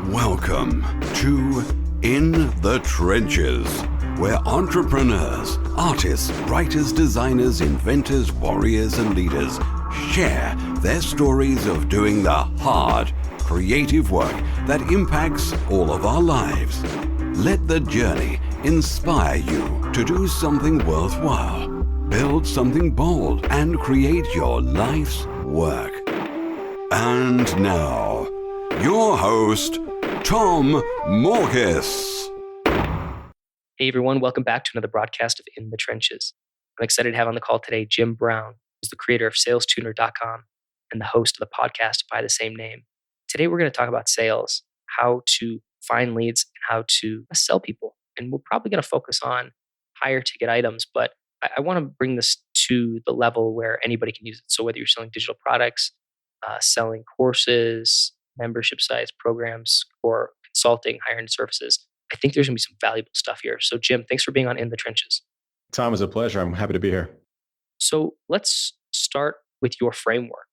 Welcome to In the Trenches, where entrepreneurs, artists, writers, designers, inventors, warriors, and leaders share their stories of doing the hard, creative work that impacts all of our lives. Let the journey inspire you to do something worthwhile, build something bold, and create your life's work. And now, your host, Tom Morkis. Hey everyone, welcome back to another broadcast of In the Trenches. I'm excited to have on the call today Jim Brown, who's the creator of SalesTuner.com and the host of the podcast by the same name. Today we're going to talk about sales, how to find leads, and how to sell people. And we're probably going to focus on higher ticket items, but I want to bring this to the level where anybody can use it. So whether you're selling digital products, selling courses, membership sites, programs, or consulting, higher-end services, I think there's going to be some valuable stuff here. So Jim, thanks for being on In the Trenches. Tom, it's a pleasure. I'm happy to be here. So let's start with your framework.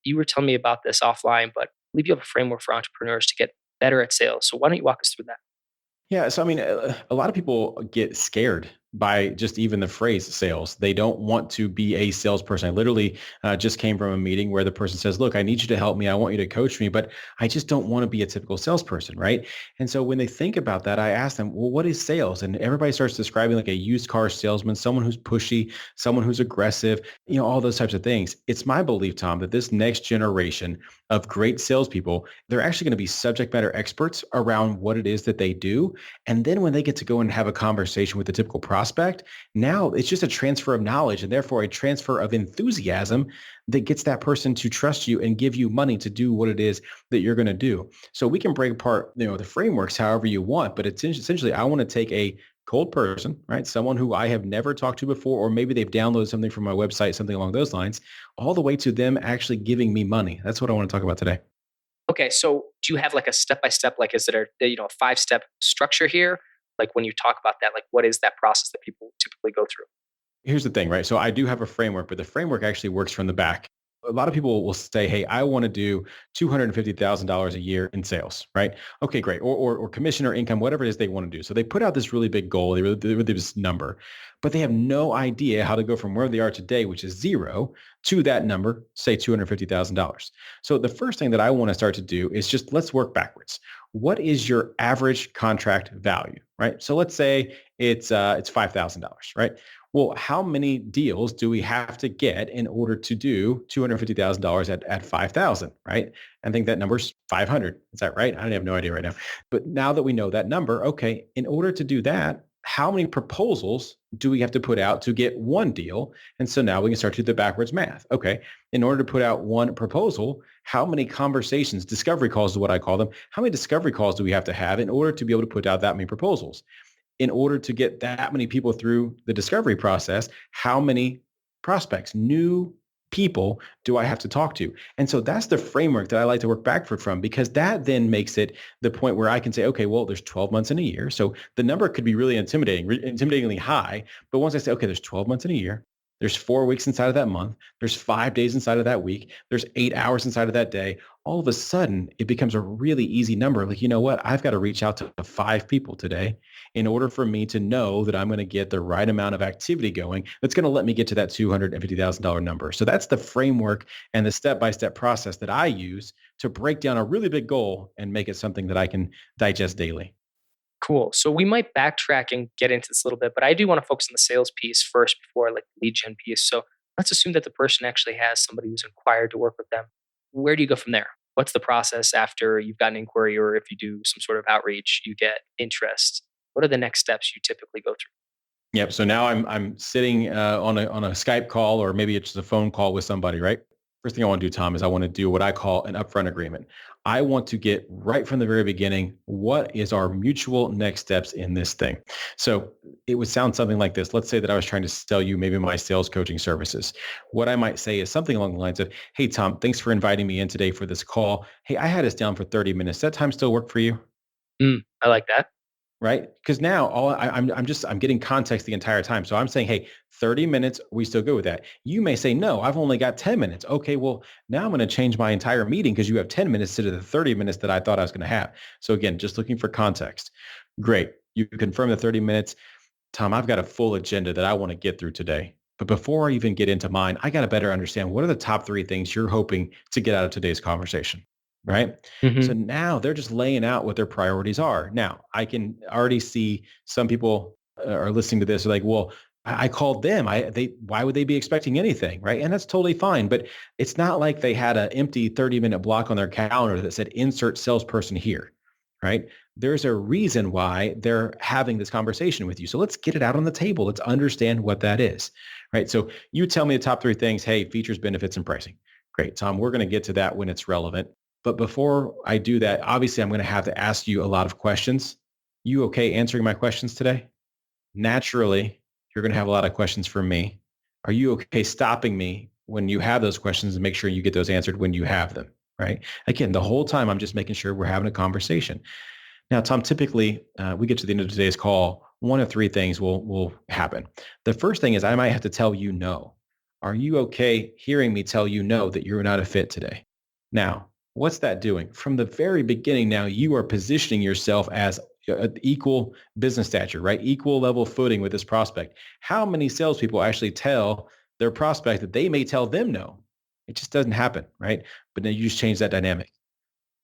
You were telling me about this offline, but I believe you have a framework for entrepreneurs to get better at sales. So why don't you walk us through that? Yeah. So, a lot of people get scared by just even the phrase sales. They don't want to be a salesperson. I literally just came from a meeting where the person says, look, I need you to help me. I want you to coach me, but I just don't want to be a typical salesperson, right? And so when they think about that, I ask them, well, what is sales? And everybody starts describing like a used car salesman, someone who's pushy, someone who's aggressive, all those types of things. It's my belief, Tom, that this next generation of great salespeople, they're actually going to be subject matter experts around what it is that they do. And then when they get to go and have a conversation with the typical prospect, now it's just a transfer of knowledge and therefore a transfer of enthusiasm that gets that person to trust you and give you money to do what it is that you're going to do. So we can break apart, the frameworks however you want, but it's essentially, I want to take a cold person, right? Someone who I have never talked to before, or maybe they've downloaded something from my website, something along those lines, all the way to them actually giving me money. That's what I want to talk about today. Okay, so do you have like a step-by-step, like is it a 5-step structure here? Like when you talk about that, like what is that process that people typically go through? Here's the thing, right? So I do have a framework, but the framework actually works from the back. A lot of people will say, hey, I want to do $250,000 a year in sales, right? Okay, great. Or commission or income, whatever it is they want to do. So they put out this really big goal, they really this number, but they have no idea how to go from where they are today, which is zero, to that number, say $250,000. So the first thing that I want to start to do is just let's work backwards. What is your average contract value, right? So let's say it's $5,000, right? Well, how many deals do we have to get in order to do $250,000 at 5,000, right? I think that number's 500. Is that right? I have no idea right now. But now that we know that number, okay, in order to do that, how many proposals do we have to put out to get one deal? And so now we can start to do the backwards math. Okay, in order to put out one proposal, how many conversations, discovery calls is what I call them, how many discovery calls do we have to have in order to be able to put out that many proposals? In order to get that many people through the discovery process, how many prospects, new people do I have to talk to? And so that's the framework that I like to work backward from, because that then makes it the point where I can say, okay, well, there's 12 months in a year. So the number could be really intimidatingly high. But once I say, okay, there's 12 months in a year, there's 4 weeks inside of that month, there's 5 days inside of that week, there's 8 hours inside of that day, all of a sudden it becomes a really easy number. Like, you know what? I've got to reach out to 5 people today in order for me to know that I'm going to get the right amount of activity going that's going to let me get to that $250,000 number. So that's the framework and the step-by-step process that I use to break down a really big goal and make it something that I can digest daily. Cool. So we might backtrack and get into this a little bit, but I do want to focus on the sales piece first before like the lead gen piece. So let's assume that the person actually has somebody who's inquired to work with them. Where do you go from there? What's the process after you've got an inquiry, or if you do some sort of outreach, you get interest? What are the next steps you typically go through? Yep. So now I'm sitting on a Skype call, or maybe it's just a phone call with somebody, right? First thing I want to do, Tom, is I want to do what I call an upfront agreement. I want to get right from the very beginning, what is our mutual next steps in this thing? So it would sound something like this. Let's say that I was trying to sell you maybe my sales coaching services. What I might say is something along the lines of, hey, Tom, thanks for inviting me in today for this call. Hey, I had us down for 30 minutes. That time still work for you? I like that. right? Because now I'm getting context the entire time. So I'm saying, hey, 30 minutes, we still good with that? You may say, no, I've only got 10 minutes. Okay, well, now I'm going to change my entire meeting because you have 10 minutes instead of the 30 minutes that I thought I was going to have. So again, just looking for context. Great. You confirm the 30 minutes. Tom, I've got a full agenda that I want to get through today. But before I even get into mine, I got to better understand what are the top three things you're hoping to get out of today's conversation, right? So Hmm. now they're just laying out what their priorities are. Now, I can already see some people are listening to this are like, well, I called them. Why would they be expecting anything, right? And that's totally fine. But it's not like they had an empty 30-minute block on their calendar that said insert salesperson here, right? There's a reason why they're having this conversation with you. So let's get it out on the table. Let's understand what that is, right? So you tell me the top three things. Hey, features, benefits, and pricing. Great, Tom. We're going to get to that when it's relevant. But before I do that, obviously, I'm going to have to ask you a lot of questions. You okay answering my questions today? Naturally, you're going to have a lot of questions from me. Are you okay stopping me when you have those questions and make sure you get those answered when you have them, right? Again, the whole time, I'm just making sure we're having a conversation. Now, Tom, typically we get to the end of today's call, one of three things will happen. The first thing is I might have to tell you no. Are you okay hearing me tell you no, that you're not a fit today? Now, what's that doing? From the very beginning, now you are positioning yourself as an equal business stature, right? Equal level footing with this prospect. How many salespeople actually tell their prospect that they may tell them no? It just doesn't happen, right? But then you just change that dynamic.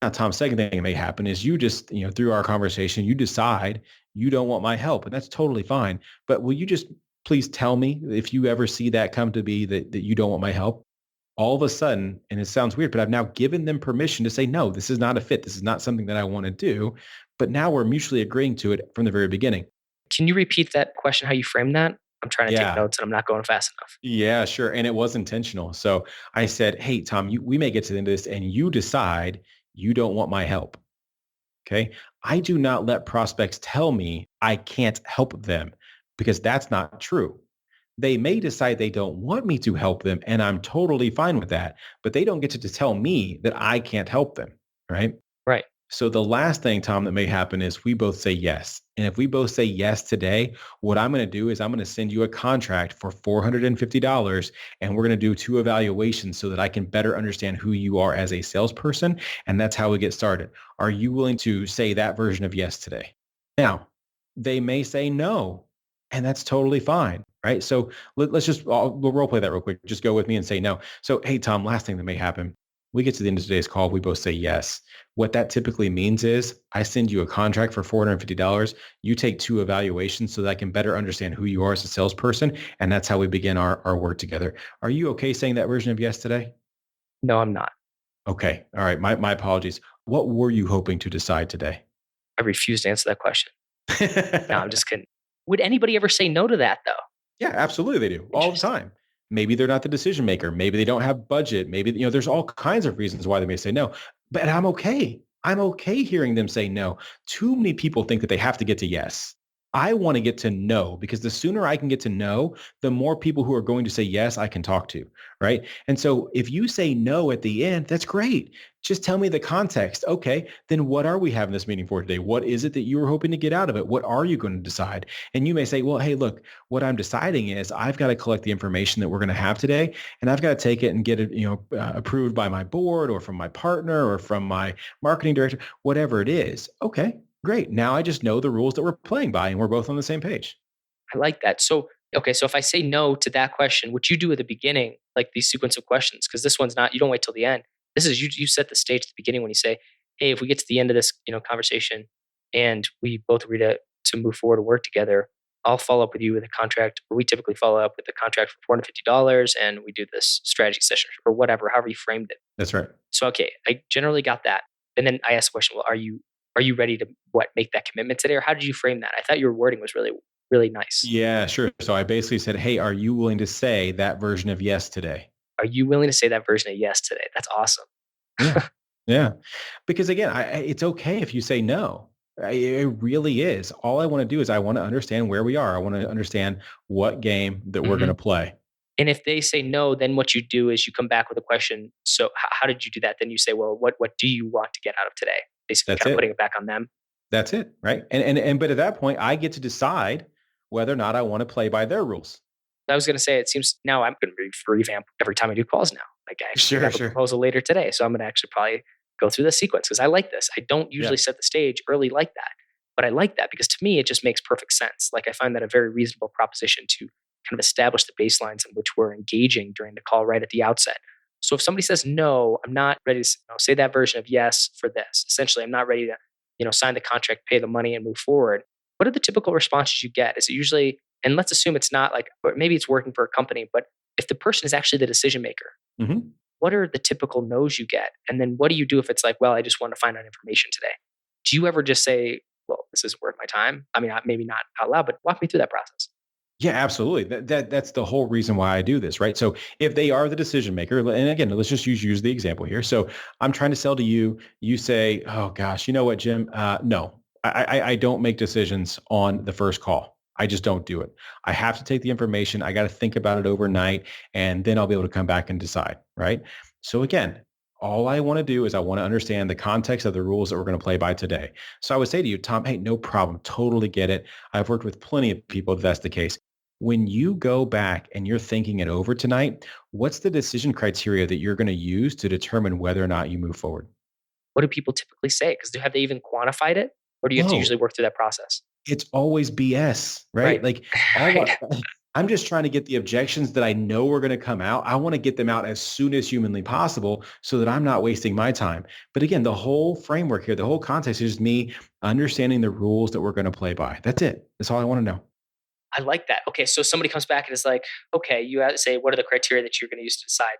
Now, Tom, second thing that may happen is you just, through our conversation, you decide you don't want my help, and that's totally fine. But will you just please tell me if you ever see that come to be that you don't want my help? All of a sudden, and it sounds weird, but I've now given them permission to say, no, this is not a fit. This is not something that I want to do. But now we're mutually agreeing to it from the very beginning. Can you repeat that question, how you framed that? I'm trying to take Yeah. notes and I'm not going fast enough. Yeah, sure. And it was intentional. So I said, hey, Tom, we may get to the end of this and you decide you don't want my help. Okay. I do not let prospects tell me I can't help them because that's not true. They may decide they don't want me to help them, and I'm totally fine with that, but they don't get to tell me that I can't help them. Right. Right. So the last thing, Tom, that may happen is we both say yes. And if we both say yes today, what I'm going to do is I'm going to send you a contract for $450 and we're going to do two evaluations so that I can better understand who you are as a salesperson. And that's how we get started. Are you willing to say that version of yes today? Now, they may say no, and that's totally fine. Right. So let's just, we'll role play that real quick. Just go with me and say no. So, hey, Tom, last thing that may happen. We get to the end of today's call. We both say yes. What that typically means is I send you a contract for $450. You take two evaluations so that I can better understand who you are as a salesperson. And that's how we begin our work together. Are you okay saying that version of yes today? No, I'm not. Okay. All right. My apologies. What were you hoping to decide today? I refuse to answer that question. No, I'm just kidding. Would anybody ever say no to that though? Yeah, absolutely they do all the Interesting. time. Maybe they're not the decision maker. Maybe they don't have budget. Maybe, there's all kinds of reasons why they may say no. But I'm okay. I'm okay hearing them say no. Too many people think that they have to get to yes. I want to get to no because the sooner I can get to no, the more people who are going to say yes I can talk to, right? And so if you say no at the end, that's great. Just tell me the context. Okay, then what are we having this meeting for today? What is it that you were hoping to get out of it? What are you going to decide? And you may say, well, hey, look, what I'm deciding is I've got to collect the information that we're going to have today, and I've got to take it and get it, approved by my board or from my partner or from my marketing director, whatever it is. Okay, great. Now I just know the rules that we're playing by, and we're both on the same page. I like that. So, okay, so if I say no to that question, what you do at the beginning, like these sequence of questions, because this one's not, you don't wait till the end. This is you set the stage at the beginning when you say, hey, if we get to the end of this, conversation and we both agree to move forward to work together, I'll follow up with you with a contract, or we typically follow up with a contract for $450 and we do this strategy session or whatever, however you framed it. That's right. So okay, I generally got that. And then I asked the question, well, are you ready to make that commitment today? Or how did you frame that? I thought your wording was really, really nice. Yeah, sure. So I basically said, hey, are you willing to say that version of yes today? Are you willing to say that version of yes today? That's awesome. Yeah. Yeah. Because again, it's okay if you say no. It really is. All I want to do is I want to understand where we are. I want to understand what game that we're going Mhm. to play. And if they say no, then what you do is you come back with a question. So how did you do that? Then you say, well, what do you want to get out of today? Basically That's kind of putting it. it back on them. That's it, right? And but at that point, I get to decide whether or not I want to play by their rules. I was going to say, it seems now I'm going to revamp every time I do calls now. Like I actually Sure, have a sure. proposal later today. So I'm going to actually probably go through the sequence because I like this. I don't Yeah. usually set the stage early like that, but I like that because to me, it just makes perfect sense. Like I find that a very reasonable proposition to kind of establish the baselines in which we're engaging during the call right at the outset. So if somebody says no, I'm not ready to say that version of yes for this. Essentially, I'm not ready to sign the contract, pay the money, and move forward. What are the typical responses you get? Is it usually, and let's assume it's not like, or maybe it's working for a company, but if the person is actually the decision maker, Hmm. what are the typical no's you get? And then what do you do if it's like, well, I just want to find out information today? Do you ever just say, well, this isn't worth my time? I mean, maybe not out loud, but walk me through that process. Yeah, absolutely. That's the whole reason why I do this, right? So if they are the decision maker, and again, let's just use the example here. So I'm trying to sell to you. You say, "Oh gosh, you know what, Jim? No, I don't make decisions on the first call. I just don't do it. I have to take the information. I got to think about it overnight, and then I'll be able to come back and decide." Right. So again, all I want to do is I want to understand the context of the rules that we're going to play by today. So I would say to you, Tom, hey, no problem. Totally get it. I've worked with plenty of people that's the case. When you go back and you're thinking it over tonight, what's the decision criteria that you're going to use to determine whether or not you move forward? What do people typically say? Because have they even quantified it? Or do you have to No, usually work through that process? it's always BS, right? Right. Like all Right. I'm just trying to get the objections that I know are going to come out. I want to get them out as soon as humanly possible so that I'm not wasting my time. But again, the whole framework here, the whole context is me understanding the rules that we're going to play by. That's it. That's all I want to know. I like that. Okay, so somebody comes back and is like, okay, you have to say, what are the criteria that you're going to use to decide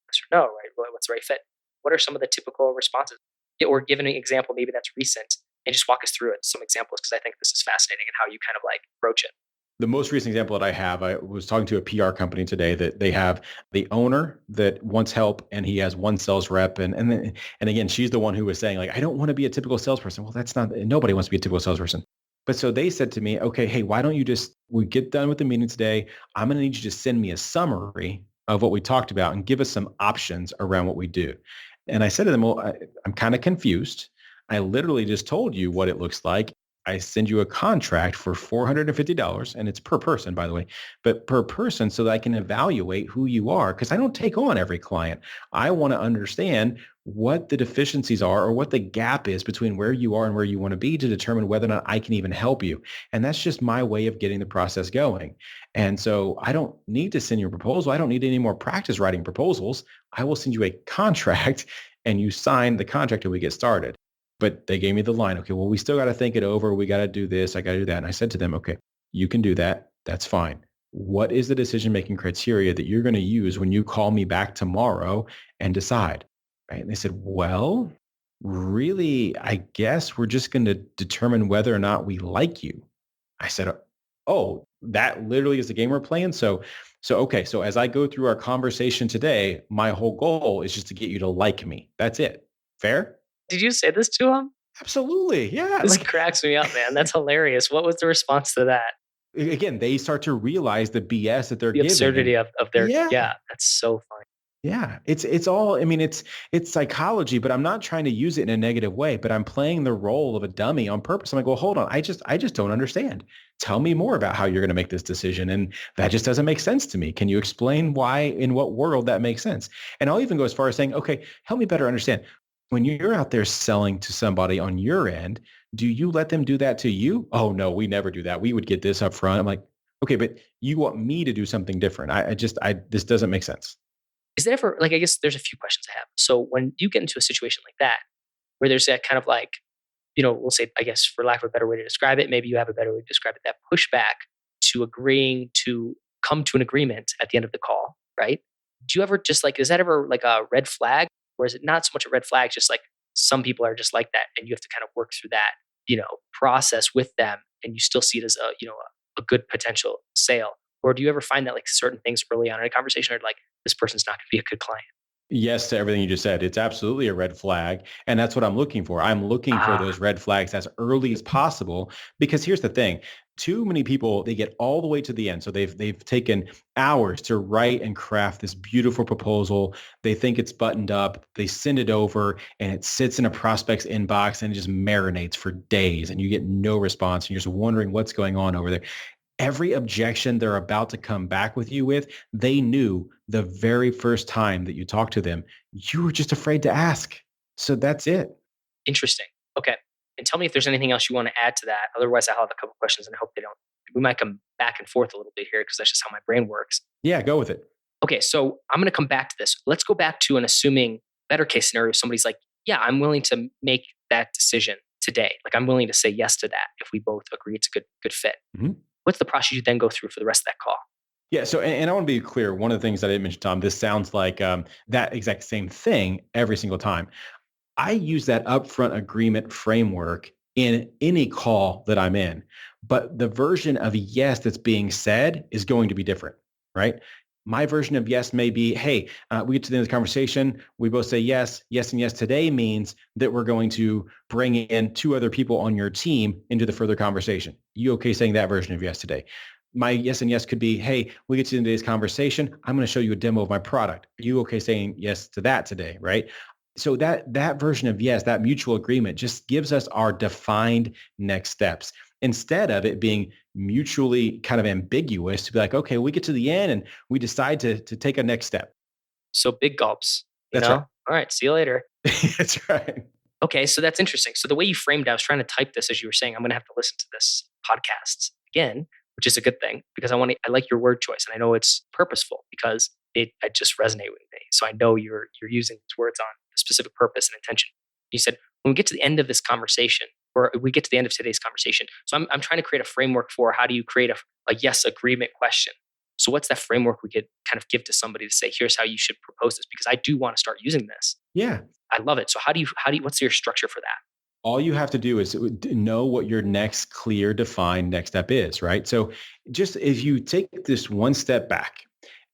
yes or no, right? What's the right fit? What are some of the typical responses? Yeah, or give an example, maybe that's recent, and just walk us through it, some examples, because I think this is fascinating and how you kind of like approach it. The most recent example that I have, I was talking to a PR company today that they have the owner that wants help and he has one sales rep. And again, she's the one who was saying like, I don't want to be a typical salesperson. Well, that's not, nobody wants to be a typical salesperson. But so they said to me, okay, hey, why don't you we get done with the meeting today. I'm going to need you to send me a summary of what we talked about and give us some options around what we do. And I said to them, well, I'm kind of confused. I literally just told you what it looks like. I send you a contract for $450 and it's per person, by the way, but per person so that I can evaluate who you are because I don't take on every client. I want to understand what the deficiencies are or what the gap is between where you are and where you want to be to determine whether or not I can even help you. And that's just my way of getting the process going. And so I don't need to send you a proposal. I don't need any more practice writing proposals. I will send you a contract and you sign the contract and we get started. But they gave me the line, okay, well, we still got to think it over. We got to do this. I got to do that. And I said to them, okay, you can do that. That's fine. What is the decision-making criteria that you're going to use when you call me back tomorrow and decide? Right? And they said, well, really, I guess we're just going to determine whether or not we like you. I said, oh, that literally is the game we're playing. Okay. So as I go through our conversation today, my whole goal is just to get you to like me. That's it. Fair? Did you say this to him? Absolutely. Yeah. This cracks me up, man. That's hilarious. What was the response to that? Again, they start to realize the BS that they're The giving. absurdity And of their, yeah, yeah, that's so funny. yeah. It's all, I mean, it's psychology, but I'm not trying to use it in a negative way, but I'm playing the role of a dummy on purpose. I'm like, well, hold on. I just don't understand. Tell me more about how you're going to make this decision. And that just doesn't make sense to me. Can you explain why, in what world that makes sense? And I'll even go as far as saying, okay, help me better understand. When you're out there selling to somebody on your end, do you let them do that to you? Oh no, we never do that. We would get this up front. I'm like, okay, but you want me to do something different. This doesn't make sense. Is there ever, like, I guess there's a few questions I have. So when you get into a situation like that, where there's that kind of like, we'll say, I guess, for lack of a better way to describe it, maybe you have a better way to describe it, that pushback to agreeing to come to an agreement at the end of the call, right? Do you ever just like, is that ever like a red flag? Or is it not so much a red flag, just like some people are just like that and you have to kind of work through that, process with them and you still see it as a good potential sale? Or do you ever find that like certain things early on in a conversation are like, this person's not going to be a good client? Yes to everything you just said. It's absolutely a red flag. And that's what I'm looking for. I'm looking for Ah, those red flags as early as possible because here's the thing. Too many people, they get all the way to the end. So they've taken hours to write and craft this beautiful proposal. They think it's buttoned up. They send it over and it sits in a prospect's inbox and it just marinates for days and you get no response. And you're just wondering what's going on over there. Every objection they're about to come back with you with, they knew the very first time that you talked to them, you were just afraid to ask. So that's it. interesting. Okay. And tell me if there's anything else you want to add to that. Otherwise, I'll have a couple questions and I hope they don't. We might come back and forth a little bit here because that's just how my brain works. Yeah, go with it. Okay, so I'm going to come back to this. Let's go back to an assuming better case scenario. Somebody's like, yeah, I'm willing to make that decision today. Like I'm willing to say yes to that if we both agree it's a good fit. Mhm. What's the process you then go through for the rest of that call? Yeah. So, and I want to be clear. One of the things that I didn't mention, Tom, this sounds like that exact same thing every single time. I use that upfront agreement framework in any call that I'm in, but the version of yes that's being said is going to be different, right? My version of yes may be, hey, we get to the end of the conversation. We both say yes, yes, and yes. Today means that we're going to bring in two other people on your team into the further conversation. You okay saying that version of yes today? My yes and yes could be, hey, we get to today's conversation. I'm going to show you a demo of my product. Are you okay saying yes to that today, right? So that version of yes, that mutual agreement just gives us our defined next steps instead of it being mutually kind of ambiguous to be like, okay, we get to the end and we decide to take a next step. So big gulps, you That's know? right. All right, see you later. That's right. Okay, so that's interesting. So the way you framed it, I was trying to type this as you were saying, I'm going to have to listen to this podcast again, which is a good thing because I like your word choice and I know it's purposeful because it just resonated with me. So I know you're using these words on a specific purpose and intention. You said when we get to the end of this conversation, or we get to the end of today's conversation. So I'm trying to create a framework for how do you create a yes agreement question. So what's that framework we could kind of give to somebody to say, here's how you should propose this? Because I do want to start using this. Yeah. I love it. So what's your structure for that? All you have to do is know what your next clear, defined next step is, right? So just if you take this one step back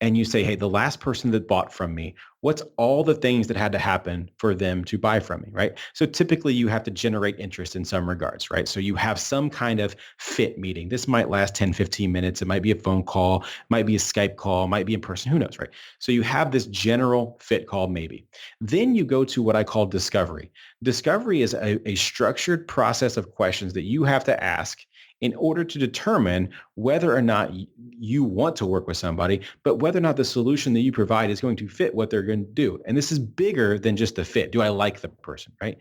and you say, hey, the last person that bought from me, what's all the things that had to happen for them to buy from me, right? So typically you have to generate interest in some regards, right? So you have some kind of fit meeting. This might last 10, 15 minutes. It might be a phone call, might be a Skype call, might be in person, who knows, right? So you have this general fit call maybe. Then you go to what I call discovery. Discovery is a structured process of questions that you have to ask in order to determine whether or not you want to work with somebody, but whether or not the solution that you provide is going to fit what they're going to do. And this is bigger than just the fit. Do I like the person, right?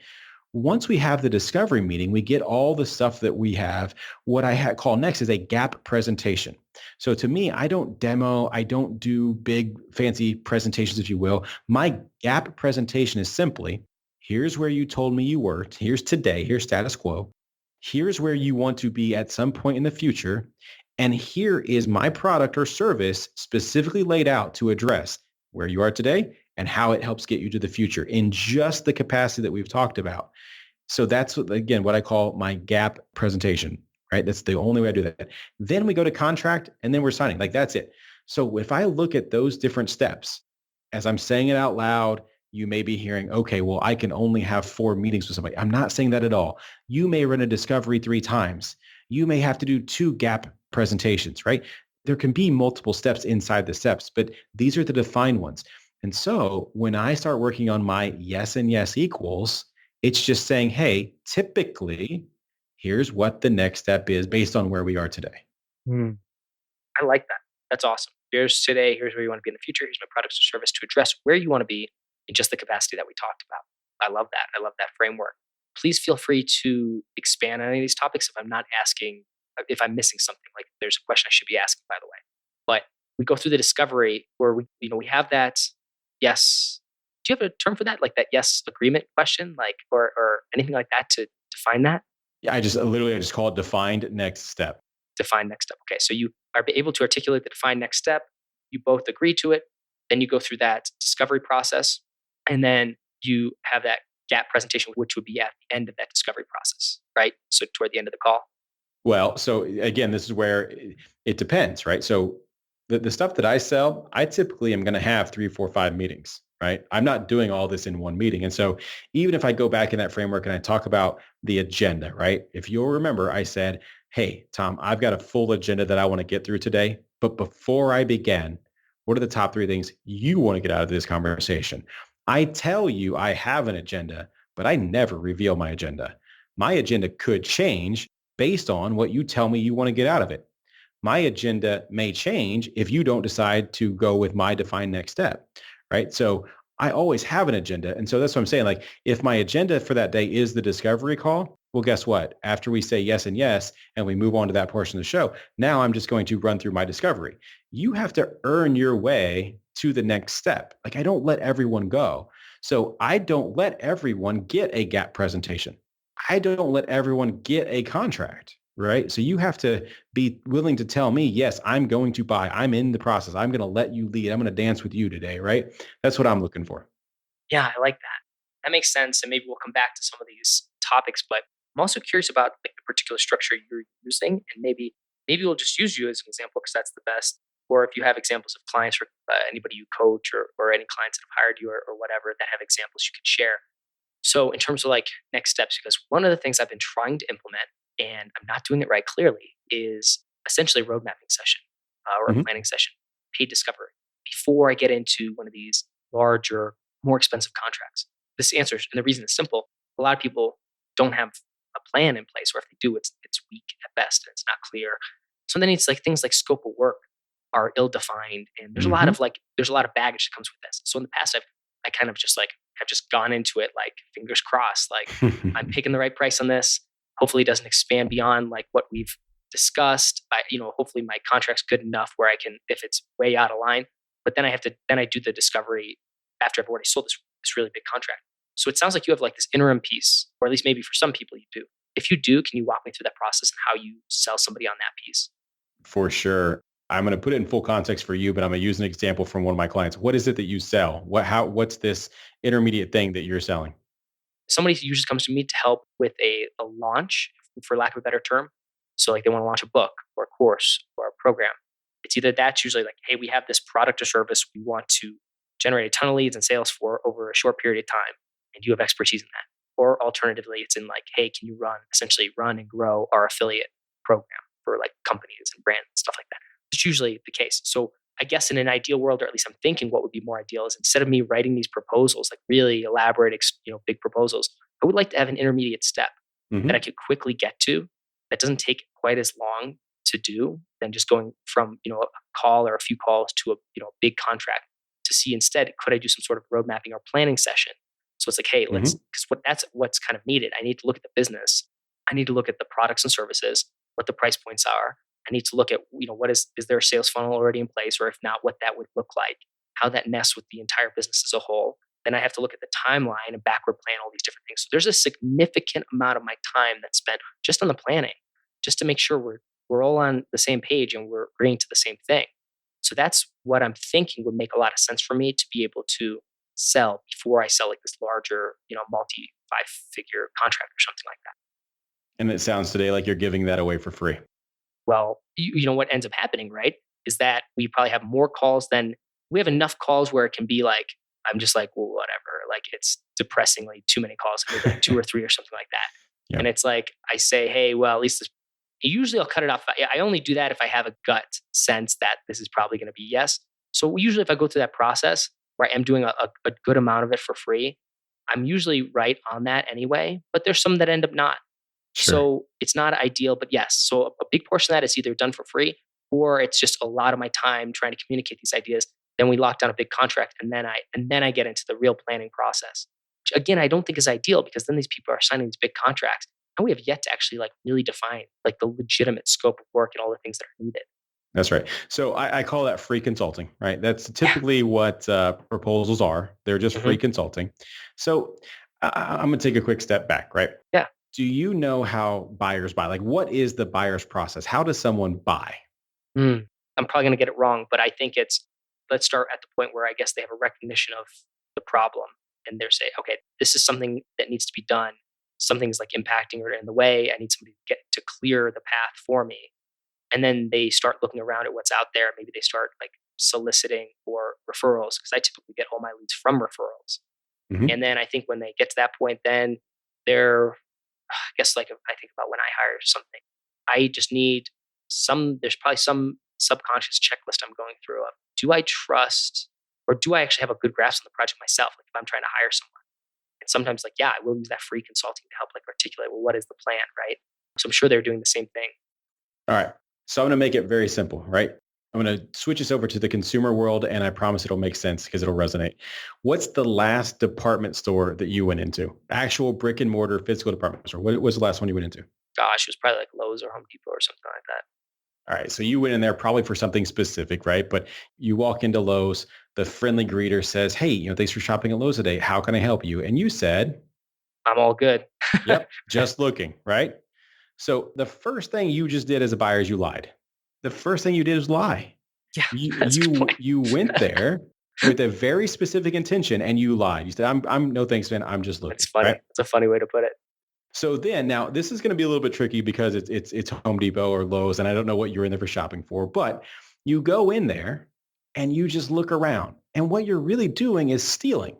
Once we have the discovery meeting, we get all the stuff that we have. What I call next is a gap presentation. So to me, I don't demo, I don't do big fancy presentations, if you will. My gap presentation is simply, here's where you told me you were. Here's today. Here's status quo. Here's where you want to be at some point in the future. And here is my product or service specifically laid out to address where you are today and how it helps get you to the future in just the capacity that we've talked about. So that's again what I call my gap presentation, right? That's the only way I do that. Then we go to contract and then we're signing. Like that's it. So if I look at those different steps, as I'm saying it out loud, you may be hearing, okay, well, I can only have 4 meetings with somebody. I'm not saying that at all. You may run a discovery 3 times. You may have to do 2 gap presentations, right? There can be multiple steps inside the steps, but these are the defined ones. And so when I start working on my yes and yes equals, it's just saying, hey, typically, here's what the next step is based on where we are today. Hmm. I like that. That's awesome. Here's today. Here's where you want to be in the future. Here's my products or service to address where you want to be in just the capacity that we talked about. I love that. I love that framework. Please feel free to expand on any of these topics if I'm not asking, if I'm missing something. Like there's a question I should be asking, by the way. But we go through the discovery where we have that yes. Do you have a term for that? Like that yes agreement question, like or anything like that to define that? Yeah, I just call it defined next step. Define next step. Okay, so you are able to articulate the defined next step. You both agree to it. Then you go through that discovery process, and then you have that gap presentation, which would be at the end of that discovery process, right? So toward the end of the call. Well, so again, this is where it depends, right? So the stuff that I sell, I typically am going to have 3, 4, 5 meetings. right? I'm not doing all this in one meeting. And so even if I go back in that framework and I talk about the agenda, right? If you'll remember, I said, hey, Tom, I've got a full agenda that I want to get through today. But before I begin, what are the top three things you want to get out of this conversation? I tell you I have an agenda, but I never reveal my agenda. My agenda could change based on what you tell me you want to get out of it. My agenda may change if you don't decide to go with my defined next step, right? So I always have an agenda. And so that's what I'm saying. Like if my agenda for that day is the discovery call, well, guess what? After we say yes and yes, and we move on to that portion of the show, now I'm just going to run through my discovery. You have to earn your way to the next step. Like I don't let everyone go. So I don't let everyone get a gap presentation. I don't let everyone get a contract, right? So you have to be willing to tell me, yes, I'm going to buy. I'm in the process. I'm going to let you lead. I'm going to dance with you today, right? That's what I'm looking for. Yeah, I like that. That makes sense. And maybe we'll come back to some of these topics, but I'm also curious about like the particular structure you're using, and maybe we'll just use you as an example because that's the best. Or if you have examples of clients or anybody you coach or any clients that have hired you or whatever that have examples you could share. So in terms of like next steps, because one of the things I've been trying to implement and I'm not doing it right clearly is essentially a road mapping session or a Mhm. planning session, paid discovery before I get into one of these larger, more expensive contracts. This answers, and the reason is simple. A lot of people don't have a plan in place, or if they do, it's weak at best and it's not clear. So then it's like things like scope of work are ill defined, and Mhm. there's a lot of baggage that comes with this. So in the past, I kind of just like have just gone into it like fingers crossed, like I'm picking the right price on this. Hopefully, it doesn't expand beyond like what we've discussed. Hopefully my contract's good enough where I can, if it's way out of line, but then I do the discovery after I've already sold this really big contract. So it sounds like you have like this interim piece, or at least maybe for some people you do. If you do, can you walk me through that process and how you sell somebody on that piece? For sure. I'm going to put it in full context for you, but I'm going to use an example from one of my clients. What is it that you sell? What's this intermediate thing that you're selling? Somebody usually comes to me to help with a launch, for lack of a better term. So like they want to launch a book or a course or a program. It's either that's usually like, hey, we have this product or service we want to generate a ton of leads and sales for over a short period of time, and you have expertise in that. Or alternatively, it's in like, hey, can you essentially run and grow our affiliate program for like companies and brands and stuff like that. It's usually the case. So I guess in an ideal world, or at least I'm thinking what would be more ideal is instead of me writing these proposals, like really elaborate, big proposals, I would like to have an intermediate step that I Hmm. could quickly get to that doesn't take quite as long to do than just going from, a call or a few calls to a big contract to see instead, could I do some sort of road mapping or planning session? So it's like, hey, Hmm. because that's what's kind of needed. I need to look at the business. I need to look at the products and services, what the price points are. I need to look at, what is there a sales funnel already in place? Or if not, what that would look like, how that nests with the entire business as a whole. Then I have to look at the timeline and backward plan all these different things. So there's a significant amount of my time that's spent just on the planning, just to make sure we're all on the same page and we're agreeing to the same thing. So that's what I'm thinking would make a lot of sense for me to be able to sell before I sell like this larger, multi 5-figure contract or something like that. And it sounds today like you're giving that away for free. Well, you know what ends up happening, right? Is that we probably have more calls than we have enough calls where it can be like, I'm just like, well, whatever. Like it's depressingly too many calls, maybe like two or three or something like that. Yeah. And it's like, I say, hey, well, at least this, usually I'll cut it off. I only do that if I have a gut sense that this is probably going to be yes. So usually if I go through that process where I am doing a good amount of it for free, I'm usually right on that anyway, but there's some that end up not. Sure. So it's not ideal, but yes. So a big portion of that is either done for free or it's just a lot of my time trying to communicate these ideas. Then we lock down a big contract and then I get into the real planning process. Which again, I don't think is ideal because then these people are signing these big contracts and we have yet to actually like really define like the legitimate scope of work and all the things that are needed. That's right. So I call that free consulting, right? That's Yeah. typically what proposals are. They're just Hmm. free consulting. So I'm going to take a quick step back, right? Yeah. Do you know how buyers buy? Like, what is the buyer's process? How does someone buy? Mm. I'm probably going to get it wrong, but I think let's start at the point where I guess they have a recognition of the problem and they're saying, okay, this is something that needs to be done. Something's like impacting or in the way. I need somebody to clear the path for me. And then they start looking around at what's out there. Maybe they start like soliciting for referrals because I typically get all my leads from referrals. Mhm. And then I think when they get to that point, then they're, I guess like if I think about when I hire something, I just need there's probably some subconscious checklist I'm going through of do I trust or do I actually have a good grasp on the project myself? Like if I'm trying to hire someone. And sometimes like, yeah, I will use that free consulting to help like articulate, well, what is the plan, right? So I'm sure they're doing the same thing. All right. So I'm going to make it very simple, right? I'm going to switch this over to the consumer world, and I promise it'll make sense because it'll resonate. What's the last department store that you went into? Actual brick and mortar physical department store. What was the last one you went into? Gosh, it was probably like Lowe's or Home Depot or something like that. All right. So you went in there probably for something specific, right? But you walk into Lowe's, the friendly greeter says, "Hey, thanks for shopping at Lowe's today. How can I help you?" And you said, I'm all good. "Yep, just looking," right? So the first thing you just did as a buyer is you lied. The first thing you did is lie. Yeah, You that's a good you point. you went there with a very specific intention and you lied. You said, I'm no thanks, man. I'm just It's looking, funny. right? It's a funny way to put it. So then now this is going to be a little bit tricky because it's Home Depot or Lowe's, and I don't know what you're in there for shopping for, but you go in there and you just look around. And what you're really doing is stealing.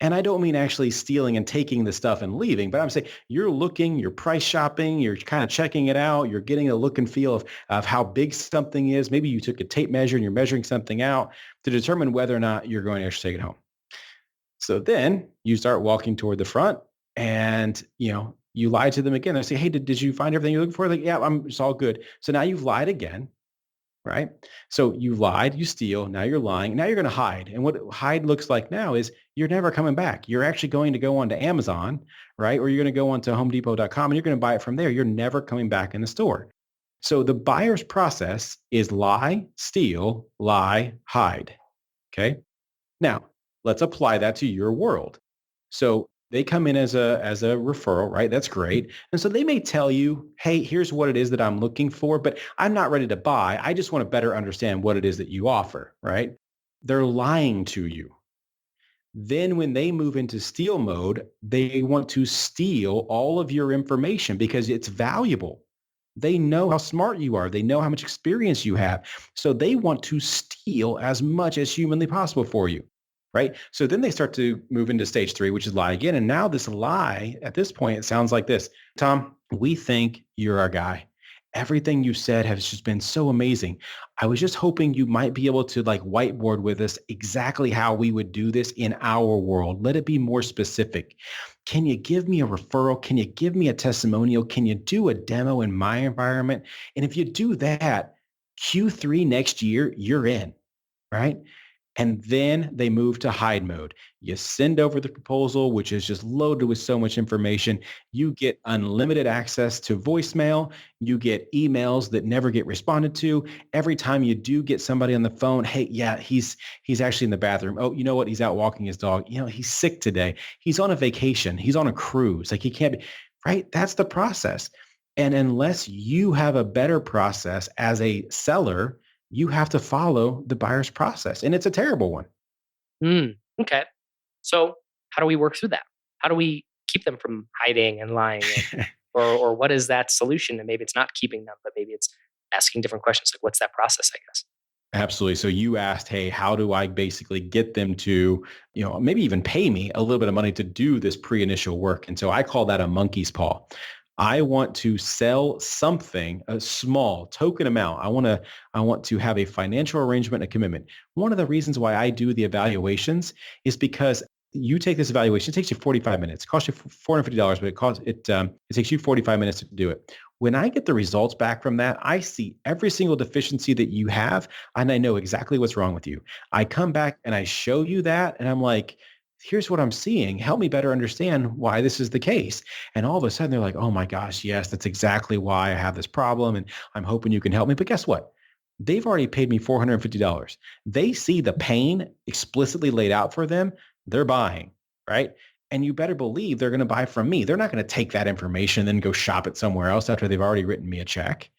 And I don't mean actually stealing and taking the stuff and leaving, but I'm saying you're looking, you're price shopping, you're kind of checking it out, you're getting a look and feel of how big something is. Maybe you took a tape measure and you're measuring something out to determine whether or not you're going to actually take it home. So then you start walking toward the front and, you lie to them again. They say, "Hey, did you find everything you're looking for?" Like, "Yeah, it's all good." So now you've lied again, right? So you lied, you steal, now you're lying, now you're going to hide. And what hide looks like now is you're never coming back. You're actually going to go onto Amazon, right? Or you're going to go onto homedepot.com and you're going to buy it from there. You're never coming back in the store. So the buyer's process is lie, steal, lie, hide. Okay. Now, let's apply that to your world. So they come in as a referral, right? That's great. And so they may tell you, "Hey, here's what it is that I'm looking for, but I'm not ready to buy. I just want to better understand what it is that you offer," right? They're lying to you. Then when they move into steal mode, they want to steal all of your information because it's valuable. They know how smart you are. They know how much experience you have. So they want to steal as much as humanly possible for you. Right. So then they start to move into stage 3, which is lie again. And now this lie at this point, it sounds like this: "Tom, we think you're our guy. Everything you said has just been so amazing. I was just hoping you might be able to like whiteboard with us exactly how we would do this in our world. Let it be more specific. Can you give me a referral? Can you give me a testimonial? Can you do a demo in my environment? And if you do that, Q3 next year, you're in," right? And then they move to hide mode. You send over the proposal, which is just loaded with so much information. You get unlimited access to voicemail. You get emails that never get responded to. Every time you do get somebody on the phone, "Hey, yeah, he's actually in the bathroom. Oh, you know what? He's out walking his dog. He's sick today. He's on a vacation. He's on a cruise. Like he can't be," right? That's the process. And unless you have a better process as a seller, you have to follow the buyer's process. And it's a terrible one. Mm, okay. So how do we work through that? How do we keep them from hiding and lying? Or what is that solution? And maybe it's not keeping them, but maybe it's asking different questions. Like, what's that process, I guess? Absolutely. So you asked, "Hey, how do I basically get them to, maybe even pay me a little bit of money to do this pre-initial work?" And so I call that a monkey's paw. I want to sell something, a small token amount. I want to have a financial arrangement, a commitment. One of the reasons why I do the evaluations is because you take this evaluation, it takes you 45 minutes. It costs you $450, but it takes you 45 minutes to do it. When I get the results back from that, I see every single deficiency that you have, and I know exactly what's wrong with you. I come back and I show you that, and I'm like, "Here's what I'm seeing. Help me better understand why this is the case." And all of a sudden they're like, "Oh my gosh, yes, that's exactly why I have this problem. And I'm hoping you can help me." But guess what? They've already paid me $450. They see the pain explicitly laid out for them. They're buying, right? And you better believe they're going to buy from me. They're not going to take that information and then go shop it somewhere else after they've already written me a check.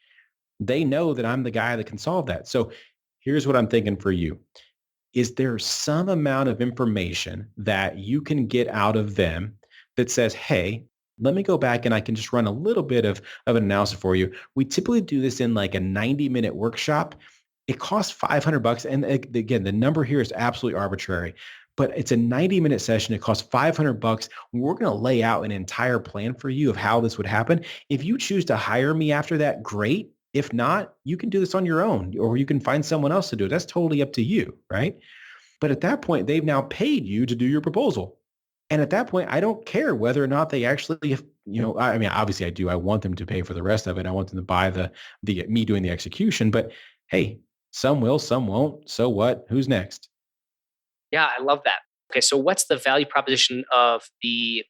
They know that I'm the guy that can solve that. So here's what I'm thinking for you. Is there some amount of information that you can get out of them that says, "Hey, let me go back and I can just run a little bit of an analysis for you." We typically do this in like a 90-minute workshop. It costs $500. And again, the number here is absolutely arbitrary, but it's a 90-minute session. It costs $500. We're going to lay out an entire plan for you of how this would happen. If you choose to hire me after that, great. If not, you can do this on your own, or you can find someone else to do it. That's totally up to you, right? But at that point, they've now paid you to do your proposal. And at that point, I don't care whether or not they actually, I mean, obviously I do. I want them to pay for the rest of it. I want them to buy the me doing the execution. But hey, some will, some won't. So what? Who's next? Yeah, I love that. Okay, so what's the value proposition of the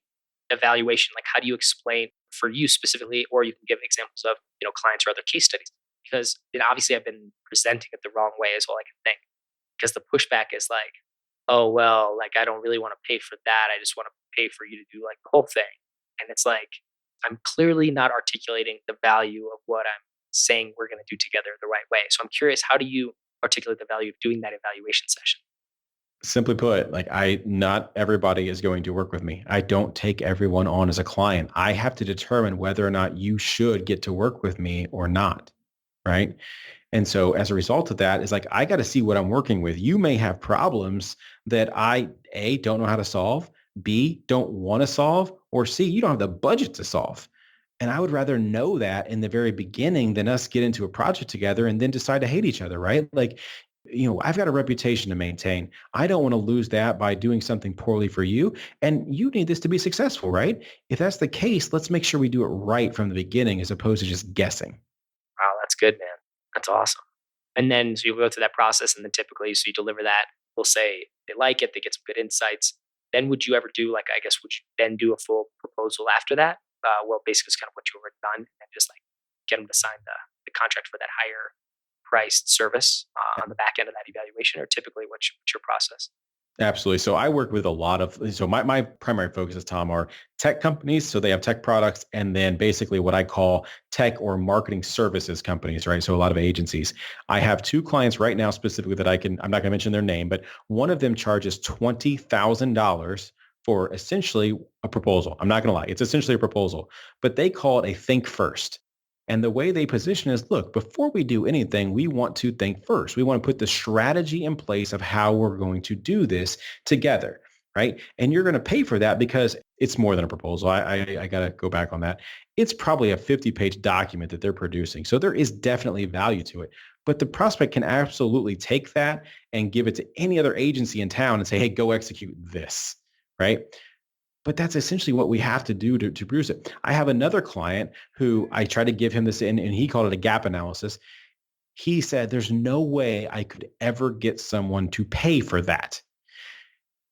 evaluation? Like, how do you explain for you specifically, or you can give examples of clients or other case studies? Because obviously I've been presenting it the wrong way is all I can think. Because the pushback is like, oh well, like I don't really want to pay for that. I just want to pay for you to do like the whole thing. And it's like I'm clearly not articulating the value of what I'm saying we're going to do together the right way. So I'm curious, how do you articulate the value of doing that evaluation session? Simply put, like not everybody is going to work with me. I don't take everyone on as a client. I have to determine whether or not you should get to work with me or not. Right. And so as a result of that, it's like, I got to see what I'm working with. You may have problems that A, don't know how to solve, B, don't want to solve, or C, you don't have the budget to solve. And I would rather know that in the very beginning than us get into a project together and then decide to hate each other, right? Like, I've got a reputation to maintain. I don't want to lose that by doing something poorly for you. And you need this to be successful, right? If that's the case, let's make sure we do it right from the beginning as opposed to just guessing. Wow, that's good, man. That's awesome. And then so you go through that process, and then typically, so you deliver that. We'll say they like it, they get some good insights. Then would you ever do like I guess would you then do a full proposal after that? Well, basically, it's kind of what you already done, and just like get them to sign the contract for that higher priced service on the back end of that evaluation, or typically what's your process? Absolutely. So I work with a lot of, so my primary focus is, Tom, are tech companies. So they have tech products, and then basically what I call tech or marketing services companies, right? So a lot of agencies. I have two clients right now specifically that I'm not going to mention their name, but one of them charges $20,000 for essentially a proposal. I'm not going to lie. It's essentially a proposal, but they call it a think first. And the way they position is, look, before we do anything, we want to think first. We want to put the strategy in place of how we're going to do this together, right? And you're going to pay for that because it's more than a proposal. I got to go back on that. It's probably a 50-page document that they're producing. So there is definitely value to it. But the prospect can absolutely take that and give it to any other agency in town and say, hey, go execute this, right? But that's essentially what we have to do to produce it. I have another client who I tried to give him this and he called it a gap analysis. He said, there's no way I could ever get someone to pay for that.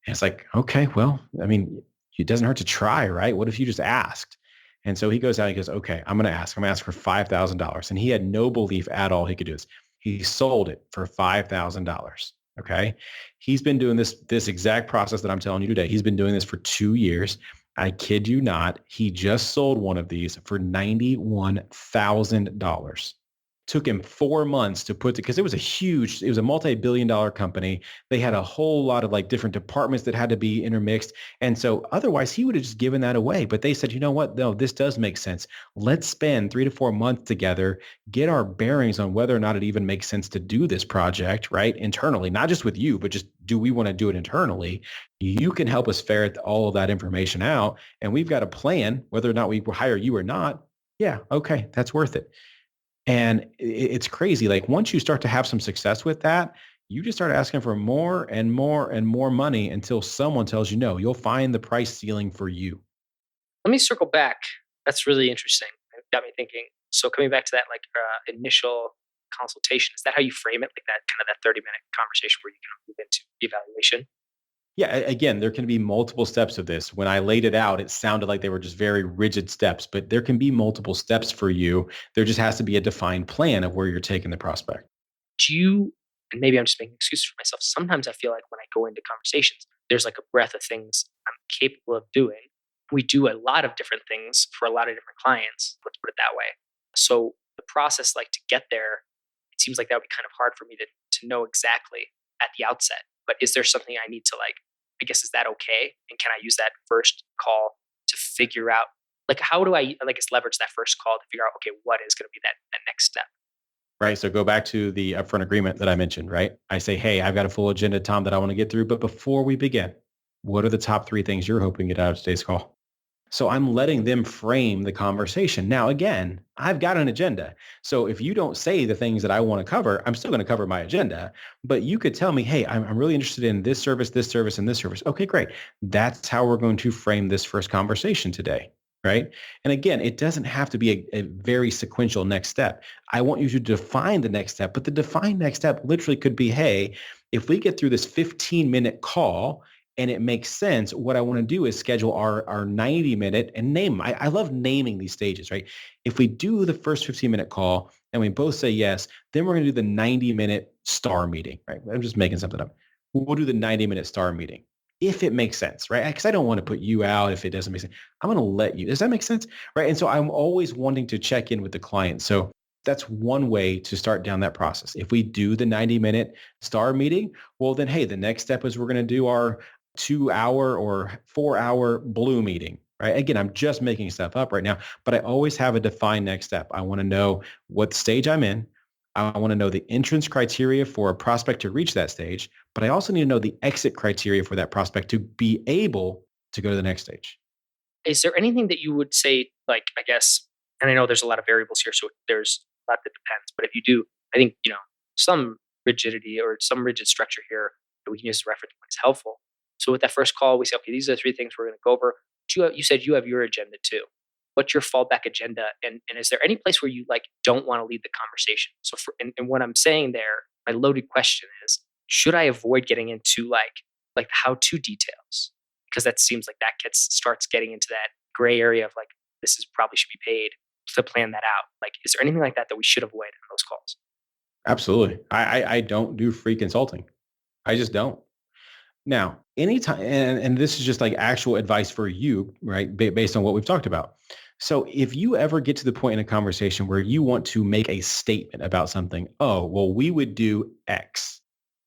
And it's like, okay, well, I mean, it doesn't hurt to try, right? What if you just asked? And so he goes out, he goes, okay, I'm going to ask. I'm going to ask for $5,000. And he had no belief at all he could do this. He sold it for $5,000. Okay. He's been doing this exact process that I'm telling you today. He's been doing this for 2 years. I kid you not. He just sold one of these for $91,000. Took him 4 months to put because it was a multi-billion-dollar company. They had a whole lot of like different departments that had to be intermixed. And so otherwise he would have just given that away. But they said, you know what? No, this does make sense. Let's spend 3 to 4 months together, get our bearings on whether or not it even makes sense to do this project, right? Internally, not just with you, but just do we want to do it internally? You can help us ferret all of that information out. And we've got a plan, whether or not we hire you or not. Yeah, okay, that's worth it. And it's crazy. Like once you start to have some success with that, you just start asking for more and more and more money until someone tells you no. You'll find the price ceiling for you. Let me circle back. That's really interesting. It got me thinking. So coming back to that like initial consultation, is that how you frame it? Like that kind of that 30-minute conversation where you kind of move into the evaluation? Yeah, again, there can be multiple steps of this. When I laid it out, it sounded like they were just very rigid steps, but there can be multiple steps for you. There just has to be a defined plan of where you're taking the prospect. Do you, and maybe I'm just making excuses for myself. Sometimes I feel like when I go into conversations, there's like a breadth of things I'm capable of doing. We do a lot of different things for a lot of different clients. Let's put it that way. So the process, like to get there, it seems like that would be kind of hard for me to know exactly at the outset. But is there something I need to like, I guess, is that okay? And can I use that first call to figure out, like, how do I, like, leverage that first call to figure out, okay, what is going to be that next step? right? So go back to the upfront agreement that I mentioned, right? I say, hey, I've got a full agenda, Tom, that I want to get through. But before we begin, what are the top three things you're hoping to get out of today's call? So I'm letting them frame the conversation. Now, again, I've got an agenda. So if you don't say the things that I want to cover, I'm still going to cover my agenda. But you could tell me, hey, I'm really interested in this service, and this service. Okay, great. That's how we're going to frame this first conversation today. Right. And again, it doesn't have to be a very sequential next step. I want you to define the next step, but the defined next step literally could be, hey, if we get through this 15-minute call and it makes sense, what I want to do is schedule our 90-minute and name. I love naming these stages, right? If we do the first 15-minute call and we both say yes, then we're going to do the 90-minute star meeting, right? I'm just making something up. We'll do the 90-minute star meeting if it makes sense, right? Because I don't want to put you out if it doesn't make sense. I'm going to let you. Does that make sense? Right. And so I'm always wanting to check in with the client. So that's one way to start down that process. If we do the 90-minute star meeting, well, then, hey, the next step is we're going to do our 2-hour or 4-hour blue meeting, right? Again, I'm just making stuff up right now, but I always have a defined next step. I want to know what stage I'm in. I want to know the entrance criteria for a prospect to reach that stage, but I also need to know the exit criteria for that prospect to be able to go to the next stage. Is there anything that you would say, like, I guess, and I know there's a lot of variables here, so there's a lot that depends, but if you do, I think, some rigidity or some rigid structure here that we can use as a reference point is helpful. So with that first call, we say, okay, these are the three things we're going to go over. You said you have your agenda too. What's your fallback agenda? And is there any place where you like don't want to lead the conversation? So and what I'm saying there, my loaded question is, should I avoid getting into like the how-to details? Because that seems like that starts getting into that gray area of like, this is probably should be paid to plan that out. Like, is there anything like that that we should avoid in those calls? Absolutely. I don't do free consulting. I just don't. Now, anytime, and this is just like actual advice for you, right? Based on what we've talked about. So if you ever get to the point in a conversation where you want to make a statement about something, oh, well, we would do X,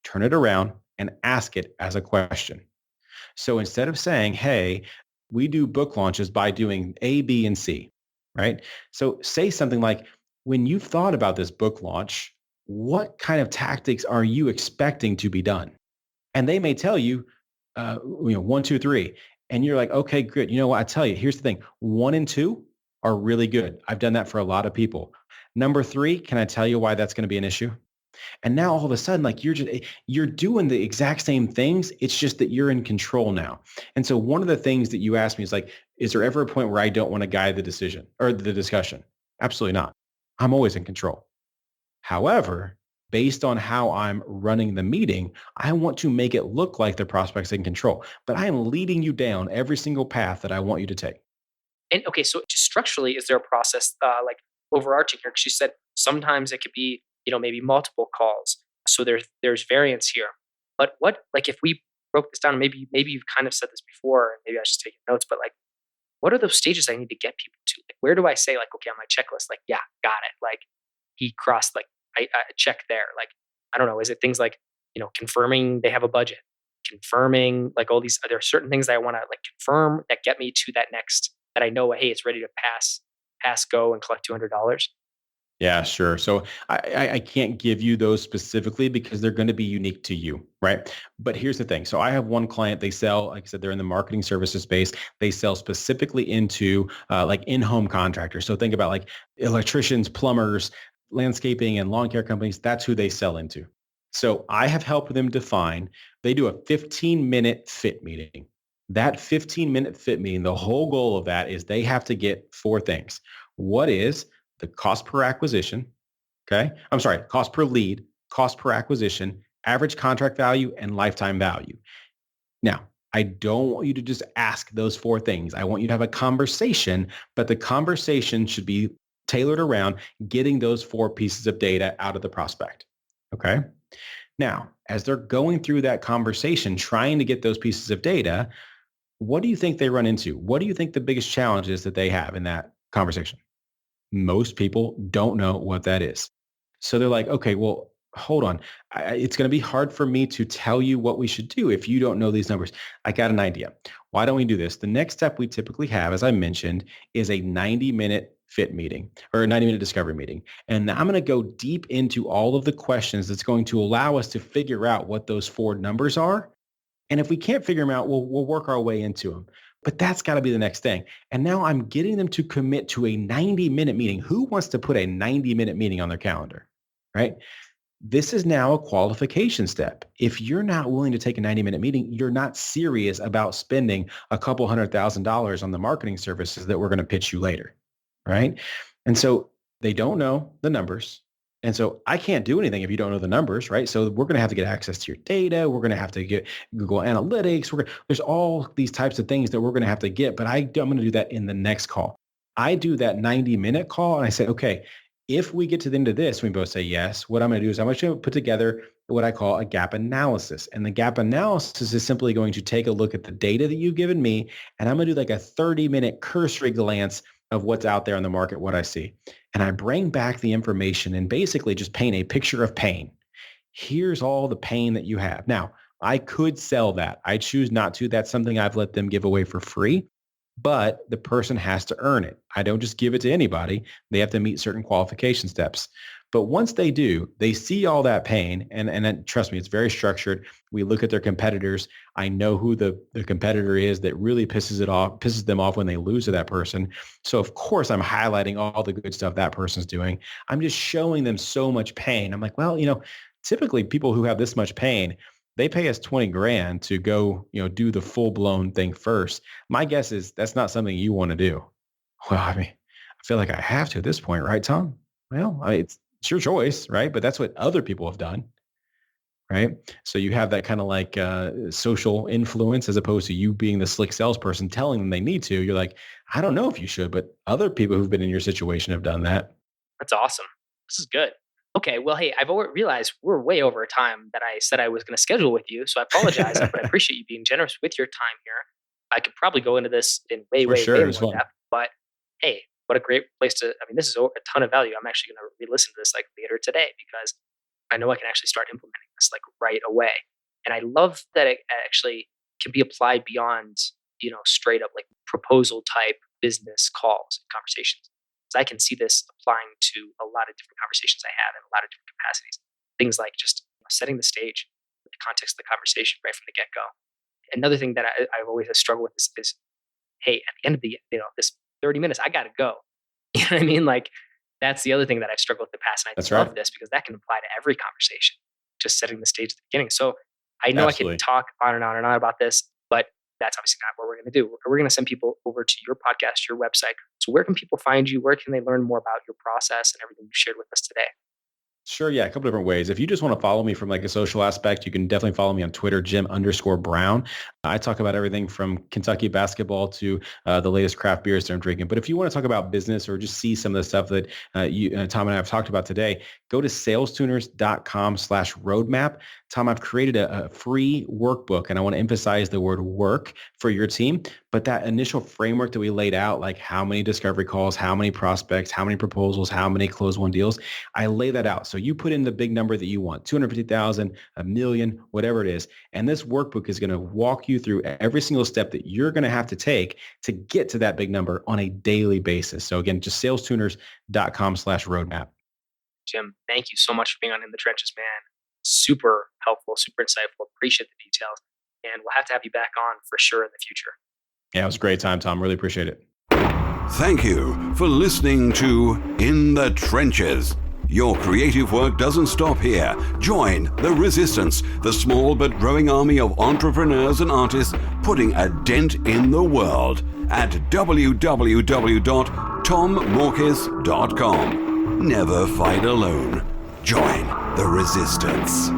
turn it around and ask it as a question. So instead of saying, hey, we do book launches by doing A, B, and C, right? So say something like, when you've thought about this book launch, what kind of tactics are you expecting to be done? And they may tell you, one, two, three. And you're like, okay, good. You know what? I tell you, here's the thing. 1 and 2 are really good. I've done that for a lot of people. Number 3, can I tell you why that's going to be an issue? And now all of a sudden, like you're doing the exact same things. It's just that you're in control now. And so one of the things that you asked me is like, is there ever a point where I don't want to guide the decision or the discussion? Absolutely not. I'm always in control. However, based on how I'm running the meeting, I want to make it look like the prospect's in control, but I am leading you down every single path that I want you to take. And okay, so just structurally, is there a process like overarching here? Because you said sometimes it could be, maybe multiple calls. So there's variance here. But what, like, if we broke this down, maybe you've kind of said this before, and maybe I should take notes. But like, what are those stages I need to get people to? Like, where do I say like, okay, on my checklist, like, yeah, got it. Like, he crossed, like, I check there. Like, I don't know, is it things like confirming they have a budget, confirming like all these? Are there certain things that I want to like confirm that get me to that next that I know, hey, it's ready to pass go and collect $200? Yeah, sure. So I can't give you those specifically because they're going to be unique to you, right? But here's the thing. So I have one client, they sell, like I said, they're in the marketing services space. They sell specifically into like in-home contractors. So think about like electricians, plumbers, landscaping and lawn care companies. That's who they sell into. So I have helped them define, they do a 15-minute fit meeting. That 15-minute fit meeting, the whole goal of that is they have to get 4 things. What is the cost per acquisition? Okay. I'm sorry, cost per lead, cost per acquisition, average contract value, and lifetime value. Now, I don't want you to just ask those 4 things. I want you to have a conversation, but the conversation should be tailored around getting those 4 pieces of data out of the prospect. Okay. Now, as they're going through that conversation, trying to get those pieces of data, what do you think they run into? What do you think the biggest challenge is that they have in that conversation? Most people don't know what that is. So they're like, okay, well, hold on. It's going to be hard for me to tell you what we should do if you don't know these numbers. I got an idea. Why don't we do this? The next step we typically have, as I mentioned, is a 90-minute fit meeting or a 90-minute discovery meeting. And I'm going to go deep into all of the questions that's going to allow us to figure out what those 4 numbers are. And if we can't figure them out, we'll work our way into them. But that's got to be the next thing. And now I'm getting them to commit to a 90-minute meeting. Who wants to put a 90-minute meeting on their calendar, right? This is now a qualification step. If you're not willing to take a 90-minute meeting, you're not serious about spending a couple $100,000 on the marketing services that we're going to pitch you later, right? And so they don't know the numbers. And so I can't do anything if you don't know the numbers, right? So we're going to have to get access to your data. We're going to have to get Google Analytics. There's all these types of things that we're going to have to get, but I'm going to do that in the next call. I do that 90-minute call and I say, okay, if we get to the end of this, we both say yes, what I'm going to do is I'm going to put together what I call a gap analysis. And the gap analysis is simply going to take a look at the data that you've given me, and I'm going to do like a 30-minute cursory glance of what's out there on the market, what I see. And I bring back the information and basically just paint a picture of pain. Here's all the pain that you have. Now, I could sell that. I choose not to. That's something I've let them give away for free. But the person has to earn it. I don't just give it to anybody. They have to meet certain qualification steps. But once they do, they see all that pain. And trust me, it's very structured. We look at their competitors. I know who the competitor is that really pisses them off when they lose to that person. So of course, I'm highlighting all the good stuff that person's doing. I'm just showing them so much pain. I'm like, well, typically people who have this much pain, they pay us 20 grand to go, do the full blown thing first. My guess is that's not something you want to do. Well, I feel like I have to at this point, right, Tom? Well, it's your choice, right? But that's what other people have done, right? So you have that kind of like social influence as opposed to you being the slick salesperson telling them they need to. You're like, I don't know if you should, but other people who've been in your situation have done that. That's awesome. This is good. Okay, well, hey, I've realized we're way over time that I said I was going to schedule with you, so I apologize, but I appreciate you being generous with your time here. I could probably go into this in way more depth, but hey, what a great place to, this is a ton of value. I'm actually going to re-listen to this like later today because I know I can actually start implementing this like right away. And I love that it actually can be applied beyond, straight up like proposal type business calls and conversations. I can see this applying to a lot of different conversations I have in a lot of different capacities. Things like just setting the stage, the context of the conversation right from the get-go. Another thing that I've always struggled with is, hey, at the end of the this 30 minutes, I got to go. You know what I mean? Like that's the other thing that I've struggled with in the past, and I love this because that can apply to every conversation. Just setting the stage at the beginning. So I know I can talk on and on and on about this, but that's obviously not what we're going to do. We're going to send people over to your podcast, your website. So where can people find you? Where can they learn more about your process and everything you shared with us today? Sure. Yeah. A couple different ways. If you just want to follow me from like a social aspect, you can definitely follow me on Twitter, Jim_Brown. I talk about everything from Kentucky basketball to the latest craft beers that I'm drinking. But if you want to talk about business or just see some of the stuff that Tom and I have talked about today, go to salestuners.com/roadmap. Tom, I've created a free workbook, and I want to emphasize the word work for your team. But that initial framework that we laid out, like how many discovery calls, how many prospects, how many proposals, how many close won deals, I lay that out. So you put in the big number that you want, 250,000, a million, whatever it is. And this workbook is going to walk you through every single step that you're going to have to take to get to that big number on a daily basis. So again, just salestuners.com/roadmap. Jim, thank you so much for being on In the Trenches, man. Super helpful, super insightful. Appreciate the details. And we'll have to have you back on for sure in the future. Yeah, it was a great time, Tom. Really appreciate it. Thank you for listening to In the Trenches. Your creative work doesn't stop here. Join the resistance, the small but growing army of entrepreneurs and artists putting a dent in the world at www.tommorkis.com. Never fight alone. Join the resistance.